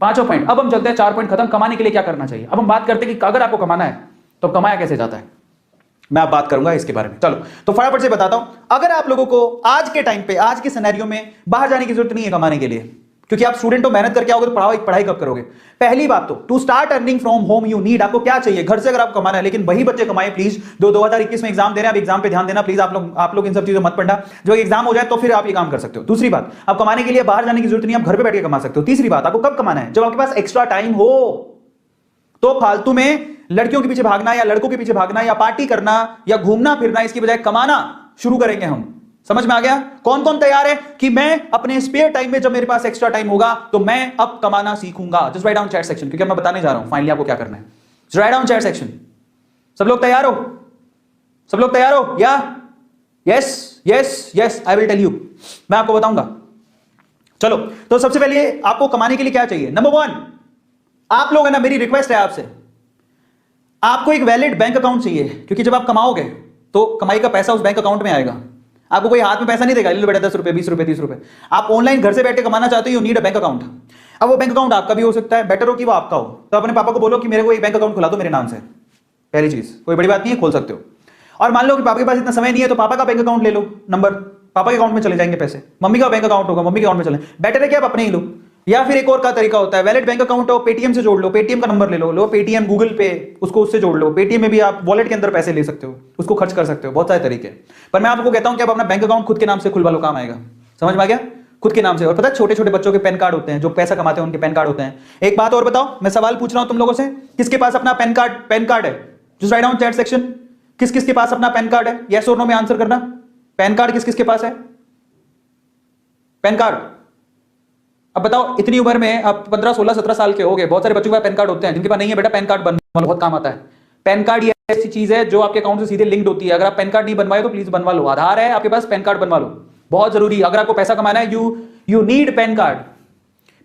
पांचों पॉइंट। अब हम चलते हैं 4 पॉइंट खत्म, कमाने के लिए क्या करना चाहिए। अब हम बात करते हैं कि अगर आपको कमाना है तो कमाया कैसे जाता है, मैं आप बात करूंगा इसके बारे में। चलो तो फटाफट से बताता हूं। अगर आप लोगों को आज के टाइम पे, आज के सिनेरियो में बाहर जाने की जरूरत नहीं है कमाने के लिए, क्योंकि आप स्टूडेंट हो, मेहनत करके आओगे तो पढ़ाई कब करोगे। पहली बात तो to start earning from home you need, आपको क्या चाहिए घर से अगर आपको कमाना है। लेकिन वही बच्चे कमाए प्लीज जो 2021 में एग्जाम दे रहे हैं, आप एग्जाम पे ध्यान देना प्लीज। आप लोग इन सब चीजों मत पढ़ना, जो एग्जाम हो जाए तो फिर आप ये काम कर सकते हो। दूसरी बात, आप कमाने के लिए बाहर जाने की जरूरत नहीं, आप घर पे बैठ के कमा सकते हो। तीसरी बात, आपको कब कमाना है, जब आपके पास एक्स्ट्रा टाइम हो। तो फालतू में लड़कियों के पीछे भागना या लड़कों के पीछे भागना या पार्टी करना या घूमना फिरना, इसकी बजाय कमाना शुरू करेंगे हम। समझ में आ गया। कौन कौन तैयार है कि मैं अपने स्पेयर टाइम में, जब मेरे पास एक्स्ट्रा टाइम होगा तो मैं अब कमाना सीखूंगा। Just write down chat section, क्योंकि मैं बताने जा रहा हूं फाइनली आपको क्या करना है। Just write down chat section. सब लोग तैयार हो, सब लोग तैयार हो या yes yes yes, I will tell you, मैं आपको बताऊंगा। चलो तो सबसे पहले आपको कमाने के लिए क्या चाहिए। नंबर 1, आप लोग है ना, मेरी रिक्वेस्ट है आपसे, आपको एक वैलिड बैंक अकाउंट चाहिए, क्योंकि जब आप कमाओगे तो कमाई का पैसा उस बैंक अकाउंट में आएगा। आपको कोई हाथ में पैसा नहीं देगा, ले लो बेटा 10 रुपए 20 रुपए 30 रुपए। आप ऑनलाइन घर से बैठ के कमाना चाहते हो, you need a bank account. अब वो बैंक अकाउंट आपका भी हो सकता है, बेटर हो कि वो आपका हो। तो अपने पापा को बोलो कि मेरे को एक बैंक अकाउंट खुला दो मेरे नाम से। पहली चीज, कोई बड़ी बात नहीं है, खोल सकते हो। और मान लो कि पापा के पास इतना समय नहीं है तो पापा का बैंक अकाउंट ले लो, नंबर पापा के अकाउंट में चले जाएंगे पैसे। मम्मी का बैंक अकाउंट होगा, मम्मी के अकाउंट में चले, बेटर है कि आप अपने ही लो। या फिर एक और का तरीका होता है, वैलिड बैंक अकाउंट हो, पेटीएम से जोड़ लो, पेटीएम का नंबर ले लो पेटीएम गूगल पे, उसको उससे जोड़ लो। पेटीएम में भी आप वॉलेट के अंदर पैसे ले सकते हो, उसको खर्च कर सकते हो, बहुत सारे तरीके। पर मैं आपको कहता हूं कि आप अपना बैंक अकाउंट खुद के नाम से खुलवा लो, काम आएगा। समझ में आ गया, खुद के नाम से। और पता है छोटे छोटे बच्चों के पैन कार्ड होते हैं, जो पैसा कमाते हैं उनके पैन कार्ड होते हैं। एक बात और बताओ, मैं सवाल पूछ रहा हूं तुम लोगों से, किसके पास अपना पैन कार्ड है, just write down chat section. किस किस के पास अपना पैन कार्ड है, यस और नो में आंसर करना। पैन कार्ड किस किस के पास है, पैन कार्ड। अब बताओ, इतनी उम्र में आप 15 16 17 साल के हो गए, बहुत सारे बच्चों के पास पैन कार्ड होते हैं, जिनके पास नहीं है बेटा पैन कार्ड बनवा लो, बहुत काम आता है। पैन कार्ड ये ऐसी चीज है जो आपके अकाउंट से सीधे लिंक्ड होती है। अगर आप पैन कार्ड नहीं बनवाए तो प्लीज बनवा लो। आधार है आपके पास, पैन कार्ड बनवा लो, बहुत जरूरी। अगर आपको पैसा कमाना है, you need pan card.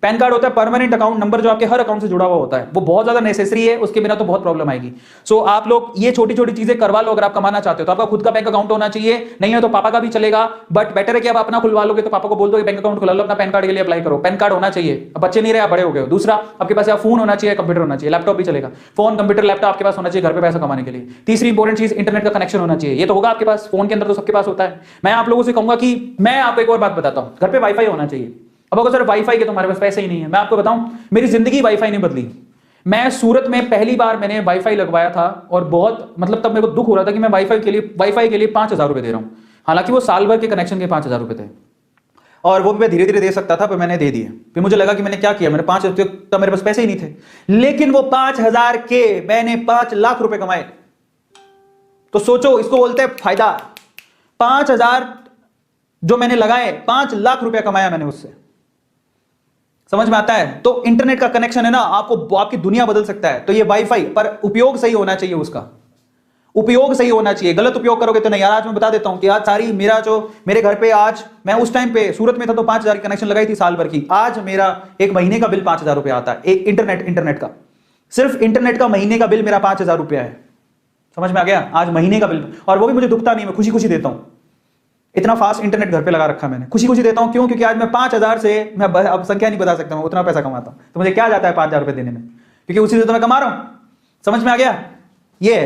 Pan card होता है परमानेंट अकाउंट नंबर, जो आपके हर अकाउंट से जुड़ा हुआ होता है। वो बहुत ज्यादा नेसेसरी है, उसके बिना तो बहुत प्रॉब्लम आएगी। सो आप लोग ये छोटी छोटी चीजें करवा लो। अगर आप कमाना चाहते हो तो आपका खुद का बैंक अकाउंट होना चाहिए, नहीं है तो पापा का भी चलेगा, बट बेटर है कि आप अपना खुलवा लोगे तो पापा को बोल दो बैंक अकाउंट खुला लो, अपना पैन कार्ड के लिए अप्लाई करो। पैन कार्ड होना चाहिए, अब बच्चे नहीं रहे, आप बड़े हो गए हो। दूसरा, आपके पास फोन होना चाहिए, कंप्यूटर होना चाहिए, लैपटॉप भी चलेगा। फोन कंप्यूटर लैपटॉप आपके पास होना चाहिए घर पे पैसा कमाने के लिए। तीसरी इंपॉर्टेंट चीज, इंटरनेट का कनेक्शन होना चाहिए। ये तो होगा आपके पास, फोन के अंदर तो सबके पास होता है। मैं आप लोगों से कहूंगा कि मैं आपको एक और बात बताता हूं, घर पे वाईफाई होना चाहिए। अब अगर सर वाईफाई के तुम्हारे पास पैसे ही नहीं है, मैं आपको बताऊं, मेरी जिंदगी वाईफाई ने बदली। मैं सूरत में पहली बार मैंने वाईफाई लगवाया था और बहुत मतलब तब मेरे को दुख हो रहा था कि मैं वाईफाई के लिए 5000 रुपए दे रहा हूं। हालांकि वो साल भर के कनेक्शन के 5000 रुपए थे और वो भी मैं धीरे धीरे दे सकता था, पर मैंने दे दिए। फिर मुझे लगा कि मैंने क्या किया, मैंने 5 तब मेरे पास पैसे ही नहीं थे, लेकिन वो 5000 के मैंने 5 लाख रुपए कमाए। तो सोचो, इसको बोलते हैं फायदा। 5000 जो मैंने लगाए, 5 लाख रुपया कमाया मैंने उससे। समझ में आता है। तो इंटरनेट का कनेक्शन है ना, आपकी दुनिया बदल सकता है। तो ये वाईफाई, पर उपयोग सही होना चाहिए, उसका उपयोग सही होना चाहिए। गलत उपयोग करोगे तो नहीं। यार आज मैं बता देता हूं कि आज सारी मेरे घर पे, आज मैं उस टाइम पे सूरत में था तो 5000 की कनेक्शन लगाई थी साल भर की। आज मेरा एक महीने का बिल 5000 रुपया आता है। एक इंटरनेट का, सिर्फ इंटरनेट का महीने का बिल मेरा 5000 रुपया है। समझ में आ गया, आज महीने का बिल। और वो भी मुझे दुखता नहीं, मैं खुशी खुशी देता हूं। इतना फास्ट इंटरनेट घर पे लगा रखा मैंने, खुशी खुशी देता हूं। क्यों? क्योंकि आज मैं 5000 से, मैं अब संख्या नहीं बता सकता, मैं उतना पैसा कमाता हूं। तो मुझे क्या जाता है 5000 रुपए देने में, क्योंकि उसी से तो मैं कमा रहा हूं। समझ में आ गया। ये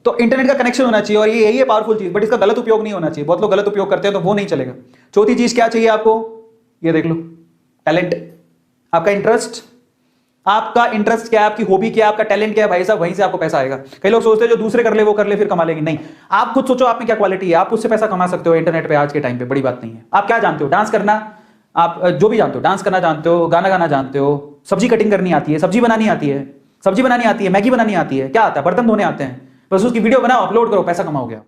तो इंटरनेट का कनेक्शन होना चाहिए और यही है पावरफुल चीज, बट इसका गलत उपयोग नहीं होना चाहिए। बहुत लोग गलत उपयोग करते हैं तो वो नहीं चलेगा। चौथी चीज क्या चाहिए आपको, ये देख लो, टैलेंट। आपका इंटरेस्ट, आपका इंटरेस्ट क्या है, आपकी हॉबी क्या है, आपका टैलेंट क्या है, भाई साहब वहीं से आपको पैसा आएगा। कई लोग सोचते हैं जो दूसरे कर ले वो कर ले फिर कमा लेंगे, नहीं। आप खुद सोचो आप में क्या क्वालिटी है, आप उससे पैसा कमा सकते हो इंटरनेट पे आज के टाइम पे। बड़ी बात नहीं है। आप क्या जानते हो, डांस करना, आप जो भी जानते हो, डांस करना जानते हो, गाना गाना जानते हो, सब्जी कटिंग करनी आती है, सब्जी बनानी आती है, मैगी बनानी आती है, क्या आता है, बर्तन धोने आते हैं, बस उसकी वीडियो बनाओ, अपलोड करो, पैसा कमाओ गया।